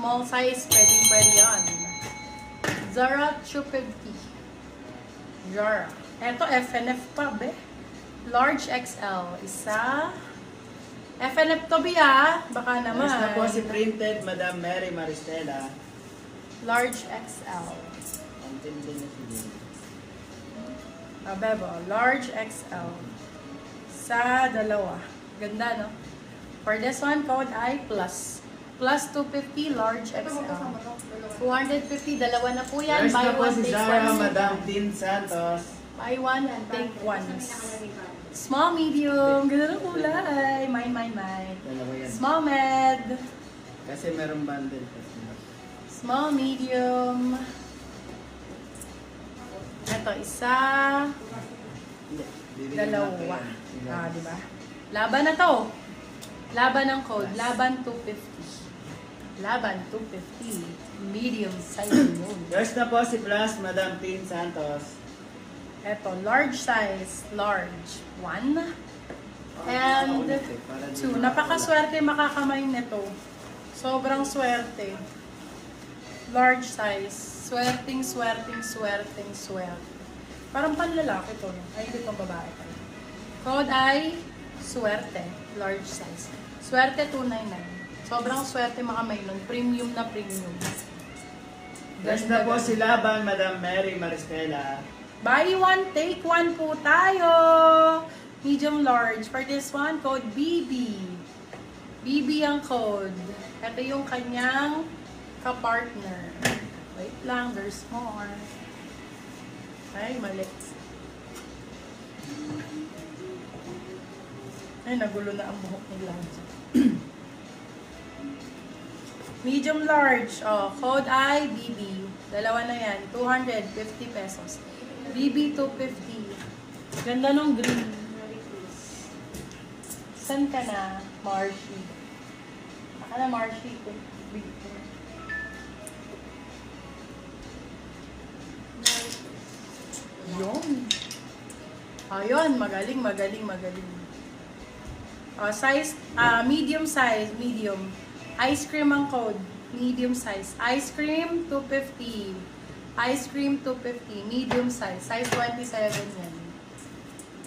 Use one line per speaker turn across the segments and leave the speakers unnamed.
Small size, pwede yan. Zara 250. Zara. Eto, FNF pa, be. Large XL. Isa. FNF to, be, ah. Baka naman.
Next na po si Printed, Madam Mary Maristela.
Large XL.
Ang tindi na siguro.
Bebo, large XL. Sa dalawa. Ganda, no? For this one, code ay plus. Plus 250, large XL. 250, dalawa na po yan.
Next
Buy
na po
one,
si
take
Zara,
one.
Madam Tin Santos.
Buy one and take one. Small, medium. Ganda ng kulay. Mine.
Dalawa yan.
Small, med.
Kasi merong bundle.
Small, medium. Ito, isa.
Hindi. Bibigyan
Dalawa.
natin yan.
Ah, di ba? Laban na to. Laban ng code. Laban 250. Laban 250. Medium size yun.
Next na po si Plus, Madam Tin Santos.
Ito, large size. Large. 1. And 2. Napakaswerte makakamay nito. Sobrang swerte. Large size. Swerting. Parang panlalaki to. Ay, hindi pang babae pa. Code ay swerte. Large size. Swerte 299. Sobrang swerte makamay nun. Premium na premium.
Next na po si Laban, Madam Mary Maristela.
Buy one, take one po tayo. Medium large. For this one, code BB. BB ang code. Ito yung kanyang kapartner. Wait lang, there's more. Ay, mali. Ay, nagulo na ang buhok nila. Medium large. Oh, code ay BB. Dalawa na yan. 250 pesos. BB 250. Ganda nung green. San ka na, Marcy? Baka na, Marcy. Big. Yun. Ayun, magaling. Size, medium size, medium. Ice cream ang code. Medium size. Ice cream, 250. Ice cream, 250. Medium size. Size 27 yan.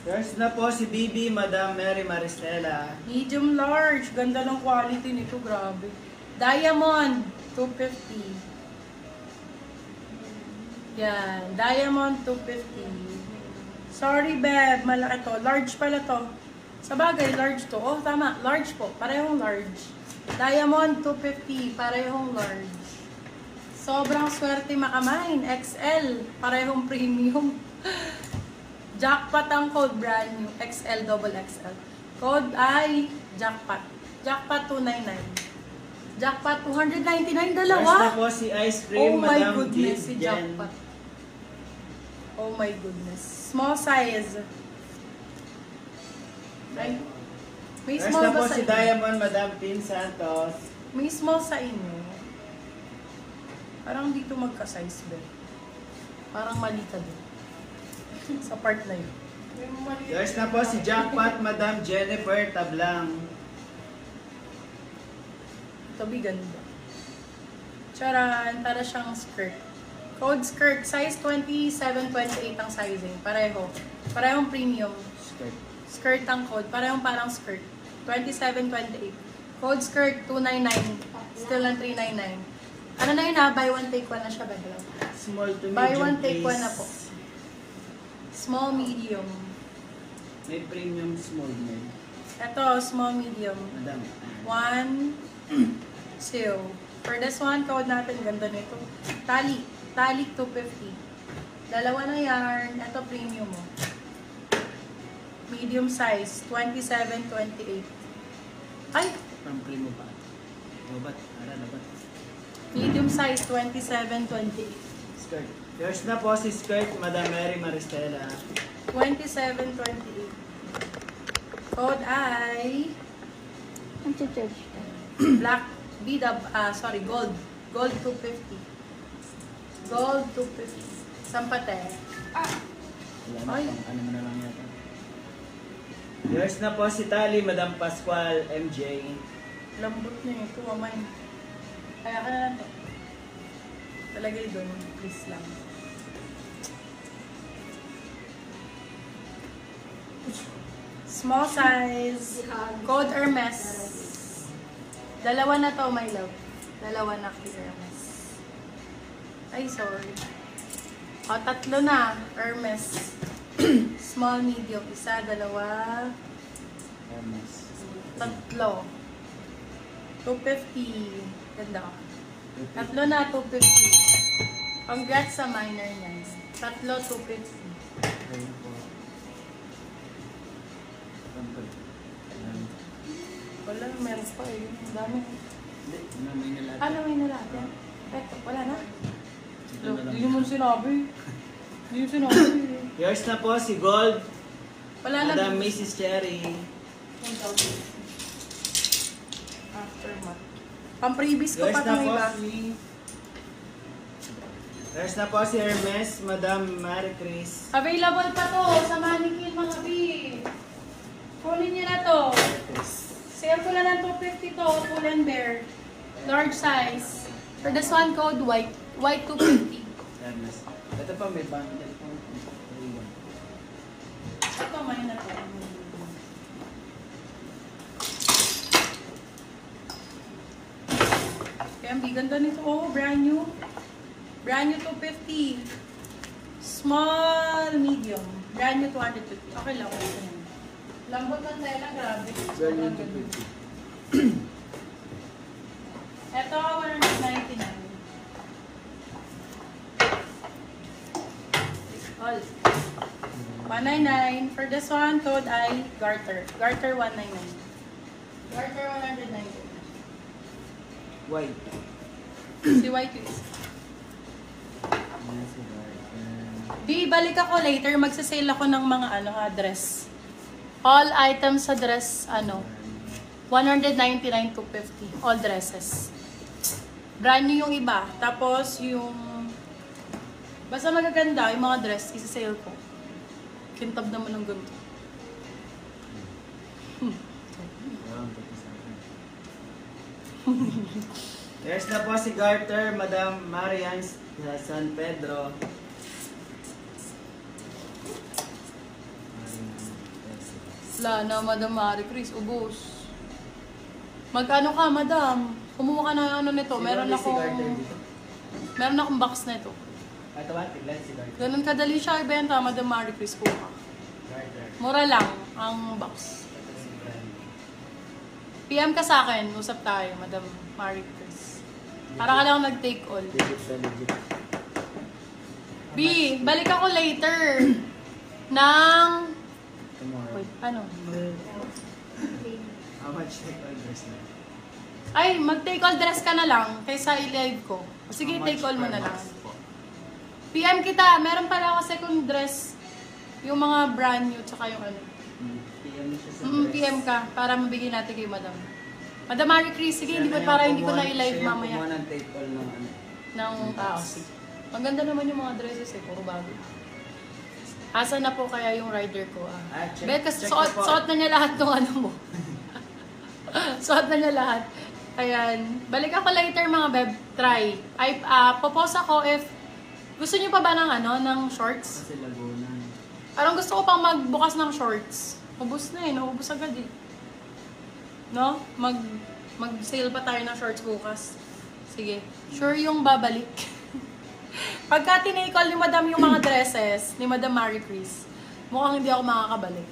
Next na po si BB, Madam Mary Maristela.
Medium large. Ganda ng quality nito. Grabe. Diamond, 250. Yan. Diamond, 250. Sorry, Beb. Malaki to. Large pala to. Sa bagay, large to. Oh, tama. Large po. Parehong large. Diamond, 250. Parehong large. Sobrang swerte makamain. XL. Parehong premium. Jackpot ang code. Brand new. XL, double XL. Code ay Jackpot. Jackpot 299. Jackpot 299. Dalawa.
Next na po si Ice Cream,
Oh my
Madam
goodness, si
Jen.
Jackpot. Oh my goodness. Small size. Ay, may
Next
small
na
ba
po
sa
si
inyo?
Diamond, Madam Tin Santos.
May small sa inyo. Parang dito magka-size ba? Parang mali ka din. Sa part na yun.
Next na po si Jackpot, Madam Jennifer Tablang.
Tabi ganda. Charan, para siyang skirt. Code skirt, size 27-28 ang sizing. Pareho. Parehong premium.
Skirt.
Skirt ang code. Parehong parang skirt. 27-28. Code skirt, 299. Still ang 399. Ano na yun ha? Buy one, take one na siya, Bedro.
Small to medium,
Buy one, take
please.
one na po. Small, medium.
May premium small na yun.
Ito, small, medium.
Madam.
1, 2. For this one, code natin, ganda nito. Tali. Tali 250. Dalawa na yarn. Ito premium mo. Medium size, 27-28. Ay!
Pang primo pa. Babat. Ara na ba?
Medium size, 27-28.
Skirt. Yours na po si Skirt, Madam Mary Maristela.
27-28. Code ay
Ang charge.
black, gold. Gold 250. Gold 250. Sampate.
Wala na
Ay.
pang ano mo na lang yata. Yours na po si Tali, Madam Pascual, MJ.
Lambot niya ito, amay. Kaya ka na lang to. Talagay doon, please lang. Small size. Code Hermes. Dalawa na to, my love. Dalawa na kay Hermes. Ay, sorry. O, tatlo na. Hermes. Small, medium. Isa, dalawa.
Hermes.
Tatlo. 250. Ganda ka. Tatlo na, 250. Congrats sa minor niyan. Tatlo, 250.
Ayun po.
Wala, meron pa eh. Ang dami.
Hindi, namay na lahat.
Ano may nalatin? Eto, wala na.
Ito na lang.
Hindi mo sinabi. Hindi mo sinabi.
Yours na po si Gold.
Wala na.
Madam Mrs. Cherry.
Aftermath. Pang-previous ko
Yours
pa
na
itong
po
iba.
si... Yours na po si Hermes, Madam Marie Chris.
Available pa to sa mannequin mga B. Kunin niyo na to. Sale ko na ng 250 to, Pull and Bear. Large size. For this one code, white. White 250.
Hermes. Ito pa may bundle po.
Ito, may na to. Kaya ang ganda nito. Oh, brand new. Brand new 250. Small, medium. Brand new 250. Okay lang. Okay lang. Lambot ng tela, grabe.
Brand new
Sobrang ganda.
250.
Ito, 199. All. 199. For this one, code ay Garter. Garter 199. Garter 199.
White.
Si White is.
Yes, white.
Di, balik ako later. Magsasale ako ng mga dress. All items sa dress, 199 to 50. All dresses. Brand new yung iba. Tapos yung... Basta magaganda yung mga dress, isa-sale ko. Kintab naman ng ganito.
Wow, pati sa akin. There's na po si Garter, Madam Marian sa San Pedro.
Wala na, Madam Marie Chris. Ubus. Mag-ano ka, Madam? Kumuha ka ng nito. Meron
Si Garter
akong...
dito.
Meron akong box na ito.
Ito ba? Tiglan si Garter.
Ganun kadali siya ibenta, Madam Marie Chris. Kuha ka.
Garter.
Mura lang ang box.
Ito si Brian.
PM ka sa akin. Usap tayo, Madam Marie Chris. Para ka lang nag-take all.
Legit sa legit.
B, balik ako later. Ng...
Tomorrow.
Wait, ano?
How much take all dress na?
Ay, mag-take all dress ka na lang kaysa i-live ko. Sige,
How much
take all mo
per
na lang.
box po?
PM kita. Meron pala ako second dress. Yung mga brand new, tsaka yung ano.
PM na siya sa
PM ka para mabigay natin kay Madam. Madam Marie Chris, sige, hindi ko para hindi ko na i-live mamaya.
Siya yung ng take all ng ano.
Ng sige. Ang ganda naman yung mga dresses eh, puro bago. Asa na po kaya yung rider ko?
Check-
Bet, kasi
check
suot,
na po.
suot na niya lahat ng ano mo. Suot na niya lahat. Ayan. Balik ako later mga beb. Try. Ay, popost ako if gusto niyo pa ba ng ng shorts?
Kasi Laguna.
Parang gusto ko pang magbukas ng shorts. Ubus na eh. Naubos agad eh. No? Mag-sale pa tayo ng shorts bukas. Sige. Sure yung babalik. Pagka tinake-all ni Madam yung mga dresses ni Madam Marie Chris, mukhang hindi ako makakabalik.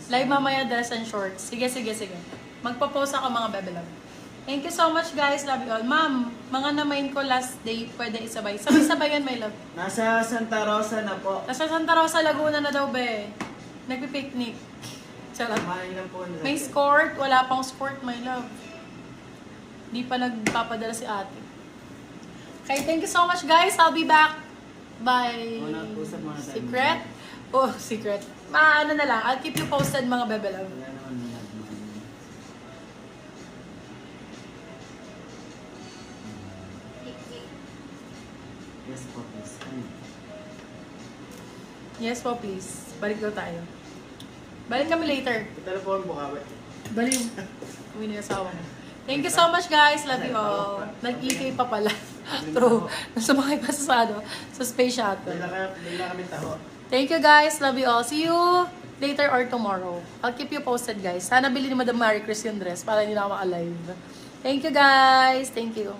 Live mamaya dress and shorts. Sige, sige, sige. Magpo-post ako mga bebe love. Thank you so much guys. Love you all. Ma'am, mga na-main ko last day, pwede isabay. Sabay-sabay yan, my love.
Nasa Santa Rosa na po.
Nasa Santa Rosa, Laguna na daw, be. Nagpi-picnic. Charot.
Kumain lang po.
May skirt. Wala pang skirt, my love. Di pa nagpapadala si ate. Okay, thank you so much guys. I'll be back by
Usap muna tayo.
secret. Oh, secret. Ano na lang. I'll keep you posted mga bebe love.
Wala naman lahat mo. Yes po, please.
Yes po, please. Balik daw tayo. Balik kami later.
Ito po ang bukawi.
Balik. Uwi na yung asawa mo. Thank you so much, guys. Love you all. Nag-EK pa pala. True. Sumakay pa sa, sa space shuttle.
Bigla kami taho.
Thank you, guys. Love you all. See you later or tomorrow. I'll keep you posted, guys. Sana bili ni Madam Marie Chris yung dress para hindi na ako alive. Thank you, guys. Thank you.